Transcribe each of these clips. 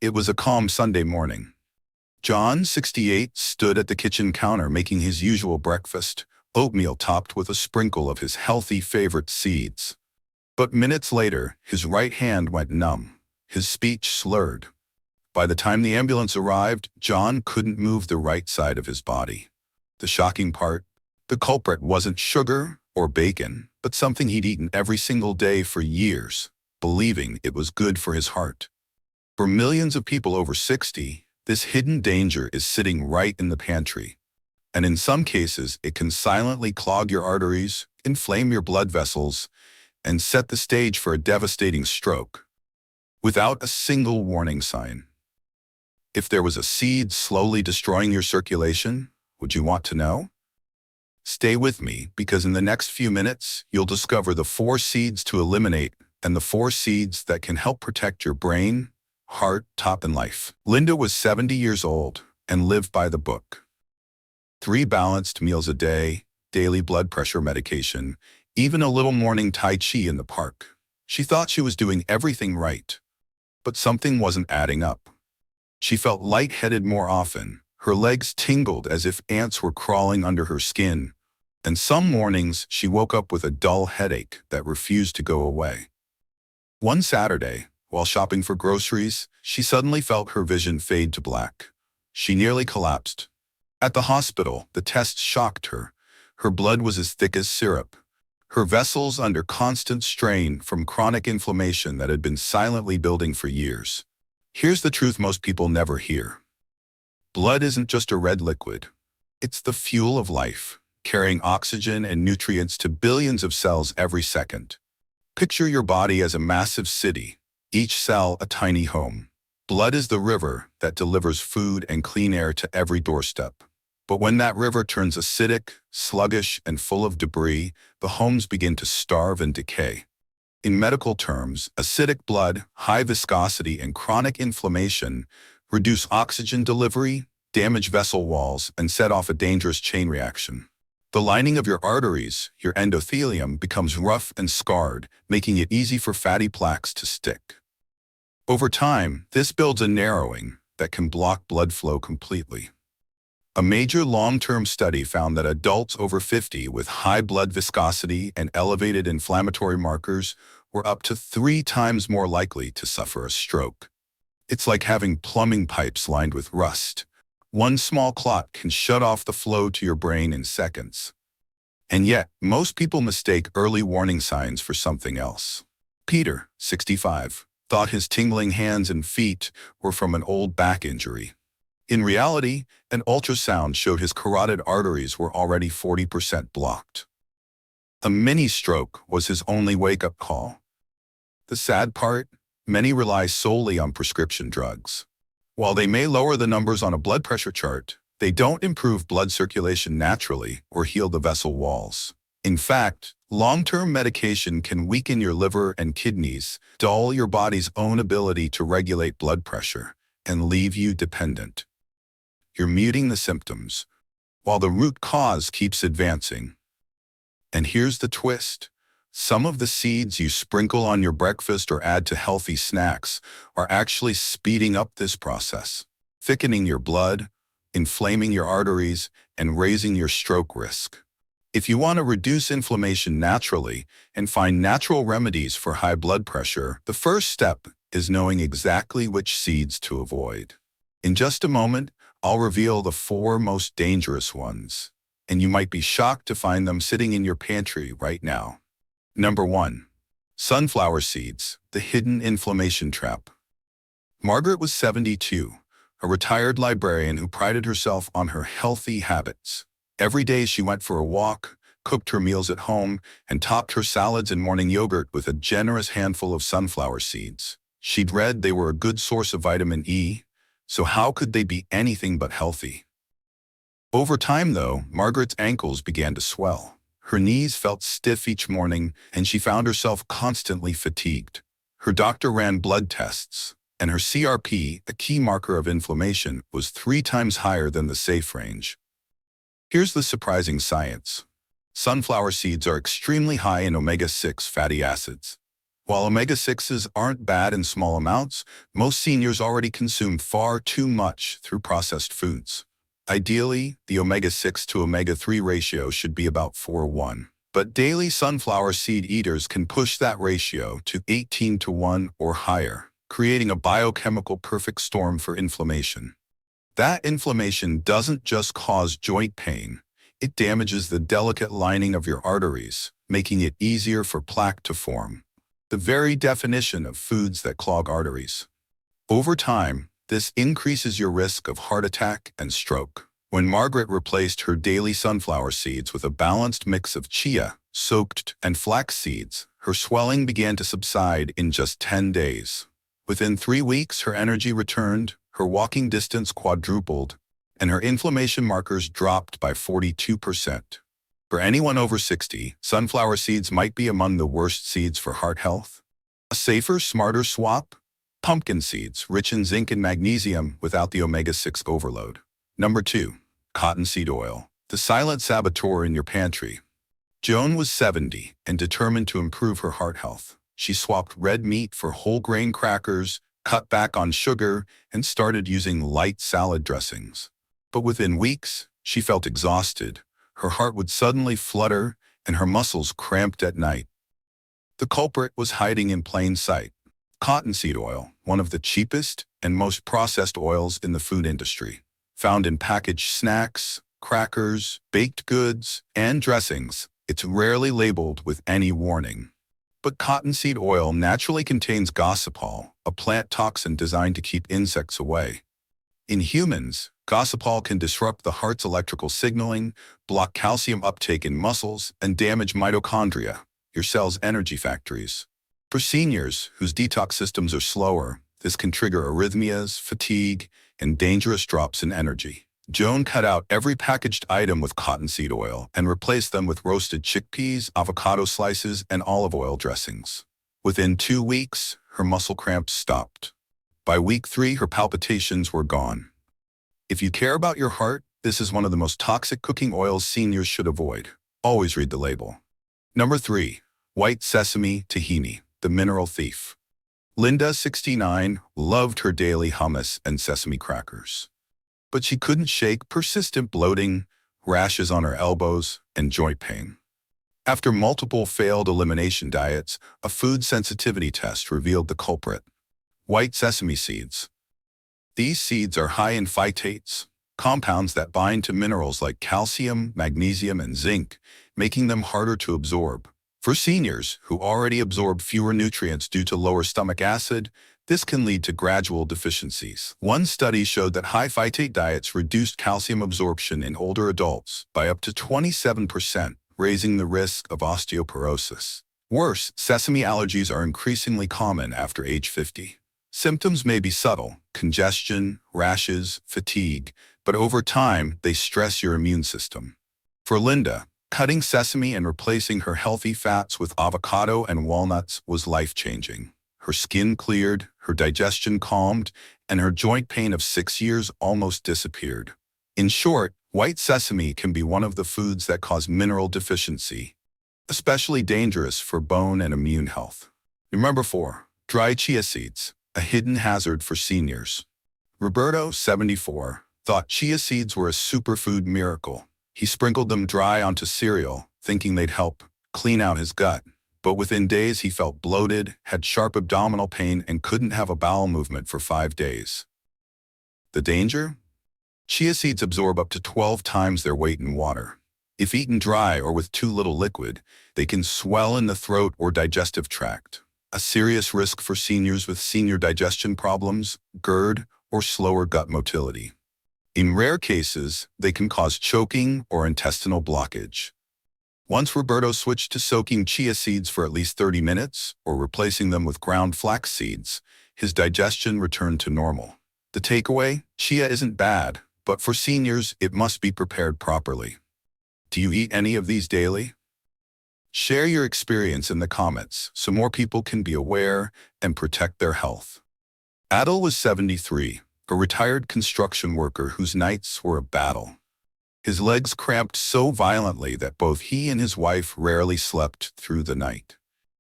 It was a calm Sunday morning. John, 68, stood at the kitchen counter making his usual breakfast, oatmeal topped with a sprinkle of his healthy favorite seeds. But minutes later, his right hand went numb. His speech slurred. By the time the ambulance arrived, John couldn't move the right side of his body. The shocking part? The culprit wasn't sugar or bacon, but something he'd eaten every single day for years, believing it was good for his heart. For millions of people over 60, this hidden danger is sitting right in the pantry. And in some cases, it can silently clog your arteries, inflame your blood vessels, and set the stage for a devastating stroke, without a single warning sign. If there was a seed slowly destroying your circulation, would you want to know? Stay with me, because in the next few minutes, you'll discover the 4 seeds to eliminate and the 4 seeds that can help protect your brain, heart, top, and life. Linda was 70 years old and lived by the book. 3 balanced meals a day, daily blood pressure medication, even a little morning Tai Chi in the park. She thought she was doing everything right, but something wasn't adding up. She felt lightheaded more often. Her legs tingled as if ants were crawling under her skin, and some mornings she woke up with a dull headache that refused to go away. One Saturday, while shopping for groceries, she suddenly felt her vision fade to black. She nearly collapsed. At the hospital, the tests shocked her. Her blood was as thick as syrup, her vessels under constant strain from chronic inflammation that had been silently building for years. Here's the truth most people never hear. Blood isn't just a red liquid. It's the fuel of life, carrying oxygen and nutrients to billions of cells every second. Picture your body as a massive city, each cell a tiny home. Blood is the river that delivers food and clean air to every doorstep. But when that river turns acidic, sluggish, and full of debris, the homes begin to starve and decay. In medical terms, acidic blood, high viscosity, and chronic inflammation reduce oxygen delivery, damage vessel walls, and set off a dangerous chain reaction. The lining of your arteries, your endothelium, becomes rough and scarred, making it easy for fatty plaques to stick. Over time, this builds a narrowing that can block blood flow completely. A major long-term study found that adults over 50 with high blood viscosity and elevated inflammatory markers were up to 3 times more likely to suffer a stroke. It's like having plumbing pipes lined with rust. One small clot can shut off the flow to your brain in seconds. And yet, most people mistake early warning signs for something else. Peter, 65, thought his tingling hands and feet were from an old back injury. In reality, an ultrasound showed his carotid arteries were already 40% blocked. A mini-stroke was his only wake-up call. The sad part? Many rely solely on prescription drugs. While they may lower the numbers on a blood pressure chart, they don't improve blood circulation naturally or heal the vessel walls. In fact, long-term medication can weaken your liver and kidneys, dull your body's own ability to regulate blood pressure, and leave you dependent. You're muting the symptoms, while the root cause keeps advancing. And here's the twist. Some of the seeds you sprinkle on your breakfast or add to healthy snacks are actually speeding up this process, thickening your blood, inflaming your arteries, and raising your stroke risk. If you want to reduce inflammation naturally and find natural remedies for high blood pressure, the first step is knowing exactly which seeds to avoid. In just a moment, I'll reveal the 4 most dangerous ones, and you might be shocked to find them sitting in your pantry right now. Number 1. Sunflower seeds, the hidden inflammation trap. Margaret was 72, a retired librarian who prided herself on her healthy habits. Every day she went for a walk, cooked her meals at home, and topped her salads and morning yogurt with a generous handful of sunflower seeds. She'd read they were a good source of vitamin E, so how could they be anything but healthy? Over time, though, Margaret's ankles began to swell. Her knees felt stiff each morning, and she found herself constantly fatigued. Her doctor ran blood tests, and her CRP, a key marker of inflammation, was 3 times higher than the safe range. Here's the surprising science. Sunflower seeds are extremely high in omega-6 fatty acids. While omega-6s aren't bad in small amounts, most seniors already consume far too much through processed foods. Ideally, the omega-6 to omega-3 ratio should be about 4:1. But daily sunflower seed eaters can push that ratio to 18:1 or higher, creating a biochemical perfect storm for inflammation. That inflammation doesn't just cause joint pain, it damages the delicate lining of your arteries, making it easier for plaque to form. The very definition of foods that clog arteries. Over time, this increases your risk of heart attack and stroke. When Margaret replaced her daily sunflower seeds with a balanced mix of chia, soaked, and flax seeds, her swelling began to subside in just 10 days. Within 3 weeks, her energy returned, her walking distance quadrupled, and her inflammation markers dropped by 42%. For anyone over 60, sunflower seeds might be among the worst seeds for heart health. A safer, smarter swap? Pumpkin seeds, rich in zinc and magnesium without the omega-6 overload. Number 2. Cottonseed oil, the silent saboteur in your pantry. Joan was 70 and determined to improve her heart health. She swapped red meat for whole grain crackers, cut back on sugar, and started using light salad dressings. But within weeks, she felt exhausted. Her heart would suddenly flutter, and her muscles cramped at night. The culprit was hiding in plain sight. Cottonseed oil, one of the cheapest and most processed oils in the food industry. Found in packaged snacks, crackers, baked goods, and dressings, it's rarely labeled with any warning. But cottonseed oil naturally contains gossypol, a plant toxin designed to keep insects away. In humans, gossypol can disrupt the heart's electrical signaling, block calcium uptake in muscles, and damage mitochondria, your cell's energy factories. For seniors whose detox systems are slower, this can trigger arrhythmias, fatigue, and dangerous drops in energy. Joan cut out every packaged item with cottonseed oil and replaced them with roasted chickpeas, avocado slices, and olive oil dressings. Within 2 weeks, her muscle cramps stopped. By week 3, her palpitations were gone. If you care about your heart, this is one of the most toxic cooking oils seniors should avoid. Always read the label. Number 3. White sesame tahini, the mineral thief. Linda, 69, loved her daily hummus and sesame crackers. But she couldn't shake persistent bloating, rashes on her elbows, and joint pain. After multiple failed elimination diets, a food sensitivity test revealed the culprit: white sesame seeds. These seeds are high in phytates, compounds that bind to minerals like calcium, magnesium, and zinc, making them harder to absorb. For seniors who already absorb fewer nutrients due to lower stomach acid, this can lead to gradual deficiencies. One study showed that high phytate diets reduced calcium absorption in older adults by up to 27%, raising the risk of osteoporosis. Worse, sesame allergies are increasingly common after age 50. Symptoms may be subtle: congestion, rashes, fatigue, but over time, they stress your immune system. For Linda, cutting sesame and replacing her healthy fats with avocado and walnuts was life-changing. Her skin cleared, her digestion calmed, and her joint pain of 6 years almost disappeared. In short, white sesame can be one of the foods that cause mineral deficiency, especially dangerous for bone and immune health. Number 4. Dry chia seeds, a hidden hazard for seniors. Roberto, 74, thought chia seeds were a superfood miracle. He sprinkled them dry onto cereal, thinking they'd help clean out his gut. But within days, he felt bloated, had sharp abdominal pain, and couldn't have a bowel movement for 5 days. The danger? Chia seeds absorb up to 12 times their weight in water. If eaten dry or with too little liquid, they can swell in the throat or digestive tract, a serious risk for seniors with senior digestion problems, GERD, or slower gut motility. In rare cases, they can cause choking or intestinal blockage. Once Roberto switched to soaking chia seeds for at least 30 minutes or replacing them with ground flax seeds, his digestion returned to normal. The takeaway? Chia isn't bad, but for seniors, it must be prepared properly. Do you eat any of these daily? Share your experience in the comments so more people can be aware and protect their health. Adel was 73, a retired construction worker whose nights were a battle. His legs cramped so violently that both he and his wife rarely slept through the night.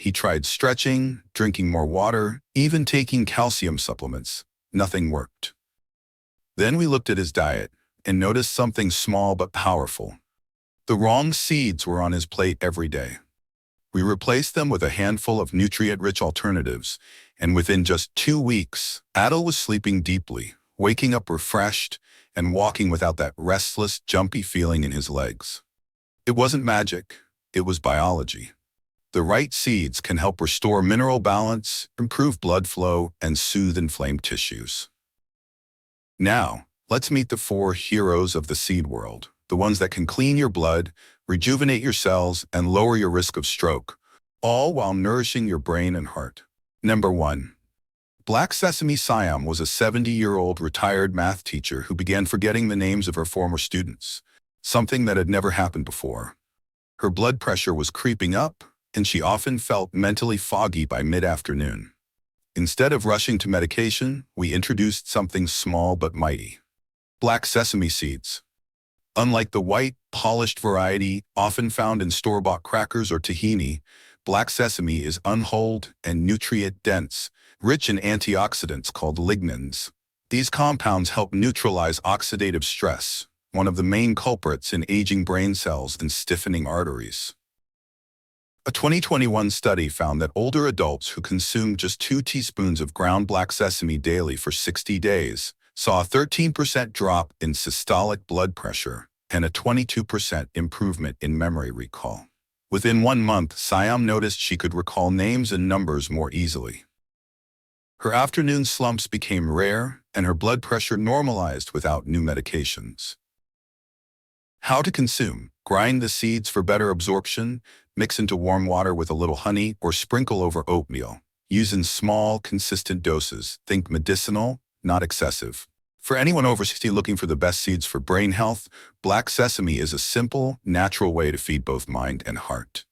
He tried stretching, drinking more water, even taking calcium supplements. Nothing worked. Then we looked at his diet and noticed something small but powerful. The wrong seeds were on his plate every day. We replaced them with a handful of nutrient-rich alternatives, and within just 2 weeks, Adel was sleeping deeply, waking up refreshed, and walking without that restless, jumpy feeling in his legs. It wasn't magic, it was biology. The right seeds can help restore mineral balance, improve blood flow, and soothe inflamed tissues. Now, let's meet the 4 heroes of the seed world, the ones that can clean your blood, rejuvenate your cells, and lower your risk of stroke, all while nourishing your brain and heart. Number 1. Black Sesame Siam was a 70-year-old retired math teacher who began forgetting the names of her former students, something that had never happened before. Her blood pressure was creeping up, and she often felt mentally foggy by mid-afternoon. Instead of rushing to medication, we introduced something small but mighty: black sesame seeds. Unlike the white, polished variety often found in store-bought crackers or tahini, black sesame is unhulled and nutrient-dense, rich in antioxidants called lignans. These compounds help neutralize oxidative stress, one of the main culprits in aging brain cells and stiffening arteries. A 2021 study found that older adults who consumed just 2 teaspoons of ground black sesame daily for 60 days saw a 13% drop in systolic blood pressure and a 22% improvement in memory recall. Within 1 month, Siam noticed she could recall names and numbers more easily. Her afternoon slumps became rare, and her blood pressure normalized without new medications. How to consume: grind the seeds for better absorption, mix into warm water with a little honey, or sprinkle over oatmeal. Use in small, consistent doses. Think medicinal, not excessive. For anyone over 60 looking for the best seeds for brain health, black sesame is a simple, natural way to feed both mind and heart.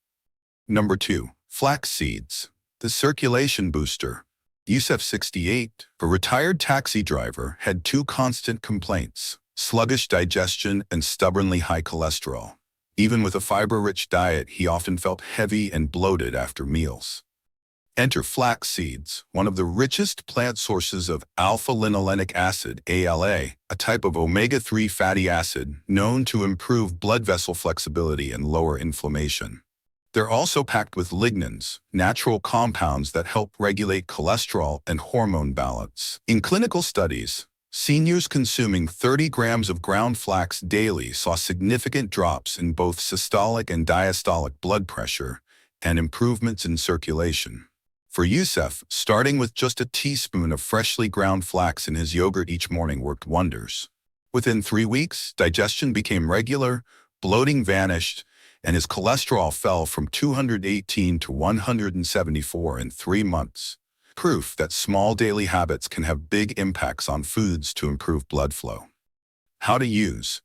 Number 2. Flax seeds, the circulation booster. Yusuf, 68, a retired taxi driver, had 2 constant complaints: sluggish digestion and stubbornly high cholesterol. Even with a fiber-rich diet, he often felt heavy and bloated after meals. Enter flax seeds, one of the richest plant sources of alpha-linolenic acid, ALA, a type of omega-3 fatty acid known to improve blood vessel flexibility and lower inflammation. They're also packed with lignans, natural compounds that help regulate cholesterol and hormone balance. In clinical studies, seniors consuming 30 grams of ground flax daily saw significant drops in both systolic and diastolic blood pressure and improvements in circulation. For Yusuf, starting with just a teaspoon of freshly ground flax in his yogurt each morning worked wonders. Within 3 weeks, digestion became regular, bloating vanished, and his cholesterol fell from 218 to 174 in 3 months. Proof that small daily habits can have big impacts on foods to improve blood flow. How to use: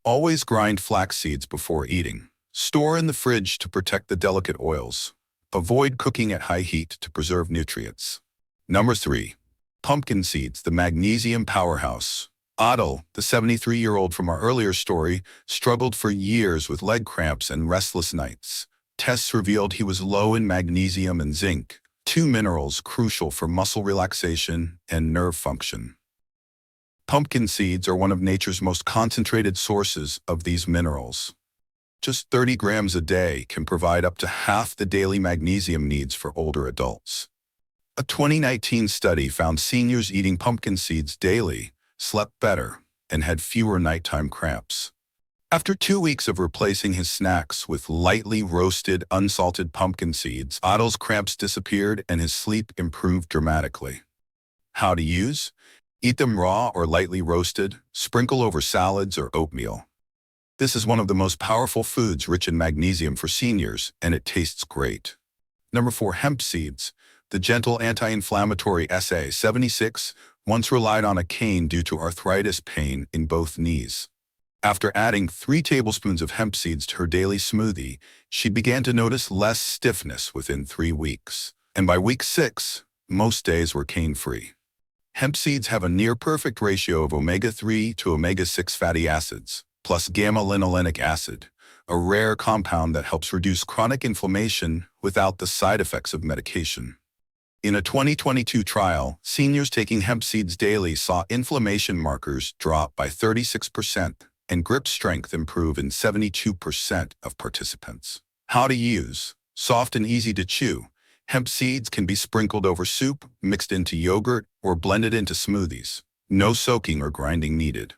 always grind flax seeds before eating. Store in the fridge to protect the delicate oils. Avoid cooking at high heat to preserve nutrients. Number 3. Pumpkin seeds, the magnesium powerhouse. Adel, the 73-year-old from our earlier story, struggled for years with leg cramps and restless nights. Tests revealed he was low in magnesium and zinc, 2 minerals crucial for muscle relaxation and nerve function. Pumpkin seeds are one of nature's most concentrated sources of these minerals. Just 30 grams a day can provide up to half the daily magnesium needs for older adults. A 2019 study found seniors eating pumpkin seeds daily slept better and had fewer nighttime cramps. After 2 weeks of replacing his snacks with lightly roasted, unsalted pumpkin seeds, Adel's cramps disappeared and his sleep improved dramatically. How to use: eat them raw or lightly roasted, sprinkle over salads or oatmeal. This is one of the most powerful foods rich in magnesium for seniors, and it tastes great. Number 4. Hemp seeds, the gentle anti-inflammatory. SA, 76, once relied on a cane due to arthritis pain in both knees. After adding 3 tablespoons of hemp seeds to her daily smoothie, she began to notice less stiffness within 3 weeks. And by week 6, most days were cane-free. Hemp seeds have a near-perfect ratio of omega-3 to omega-6 fatty acids, plus gamma-linolenic acid, a rare compound that helps reduce chronic inflammation without the side effects of medication. In a 2022 trial, seniors taking hemp seeds daily saw inflammation markers drop by 36% and grip strength improve in 72% of participants. How to use. Soft and easy to chew. Hemp seeds can be sprinkled over soup, mixed into yogurt, or blended into smoothies. No soaking or grinding needed.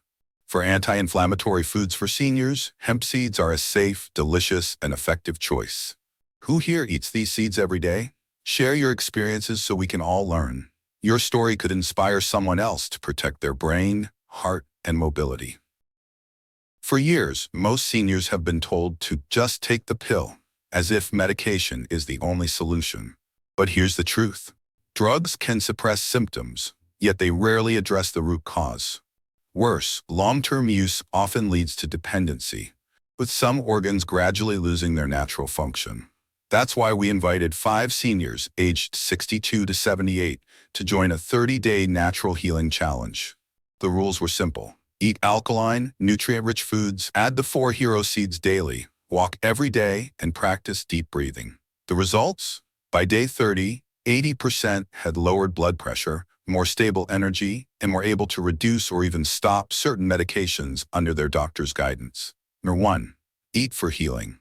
For anti-inflammatory foods for seniors, hemp seeds are a safe, delicious, and effective choice. Who here eats these seeds every day? Share your experiences so we can all learn. Your story could inspire someone else to protect their brain, heart, and mobility. For years, most seniors have been told to just take the pill, as if medication is the only solution. But here's the truth. Drugs can suppress symptoms, yet they rarely address the root cause. Worse, long-term use often leads to dependency, with some organs gradually losing their natural function. That's why we invited 5 seniors aged 62 to 78 to join a 30-day natural healing challenge. The rules were simple. Eat alkaline, nutrient-rich foods, add the 4 hero seeds daily, walk every day, and practice deep breathing. The results? By day 30, 80% had lowered blood pressure, more stable energy, and were able to reduce or even stop certain medications under their doctor's guidance. Number 1. Eat for healing.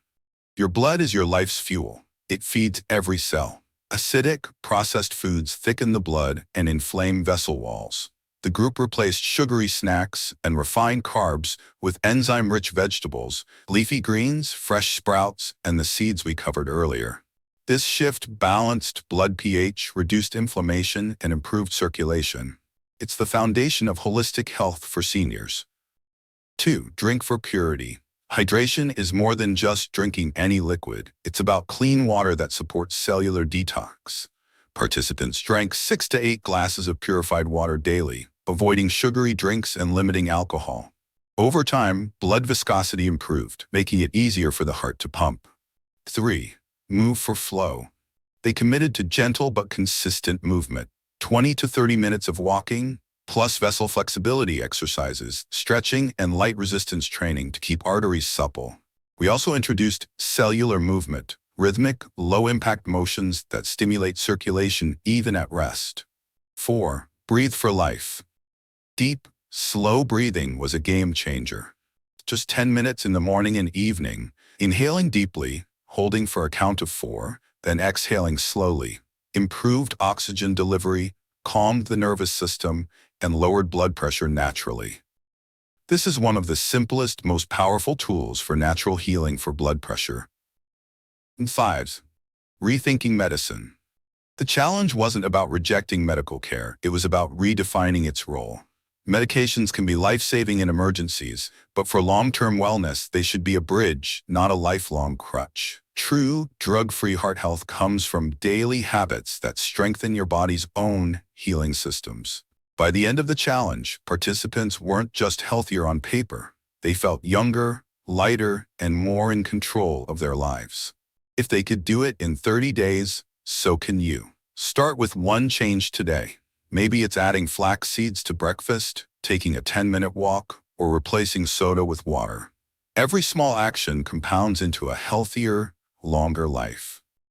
Your blood is your life's fuel. It feeds every cell. Acidic, processed foods thicken the blood and inflame vessel walls. The group replaced sugary snacks and refined carbs with enzyme-rich vegetables, leafy greens, fresh sprouts, and the seeds we covered earlier. This shift balanced blood pH, reduced inflammation, and improved circulation. It's the foundation of holistic health for seniors. 2. Drink for purity. Hydration is more than just drinking any liquid. It's about clean water that supports cellular detox. Participants drank 6 to 8 glasses of purified water daily, avoiding sugary drinks and limiting alcohol. Over time, blood viscosity improved, making it easier for the heart to pump. 3. Move for flow. They committed to gentle but consistent movement. 20 to 30 minutes of walking, plus vessel flexibility exercises, stretching, and light resistance training to keep arteries supple. We also introduced cellular movement, rhythmic, low-impact motions that stimulate circulation even at rest. 4. Breathe for life. Deep, slow breathing was a game changer. Just 10 minutes in the morning and evening, inhaling deeply, holding for a count of 4, then exhaling slowly, improved oxygen delivery, calmed the nervous system, and lowered blood pressure naturally. This is one of the simplest, most powerful tools for natural healing for blood pressure. And 5. Rethinking medicine. The challenge wasn't about rejecting medical care, it was about redefining its role. Medications can be life-saving in emergencies, but for long-term wellness, they should be a bridge, not a lifelong crutch. True, drug-free heart health comes from daily habits that strengthen your body's own healing systems. By the end of the challenge, participants weren't just healthier on paper. They felt younger, lighter, and more in control of their lives. If they could do it in 30 days, so can you. Start with one change today. Maybe it's adding flax seeds to breakfast, taking a 10-minute walk, or replacing soda with water. Every small action compounds into a healthier, longer life.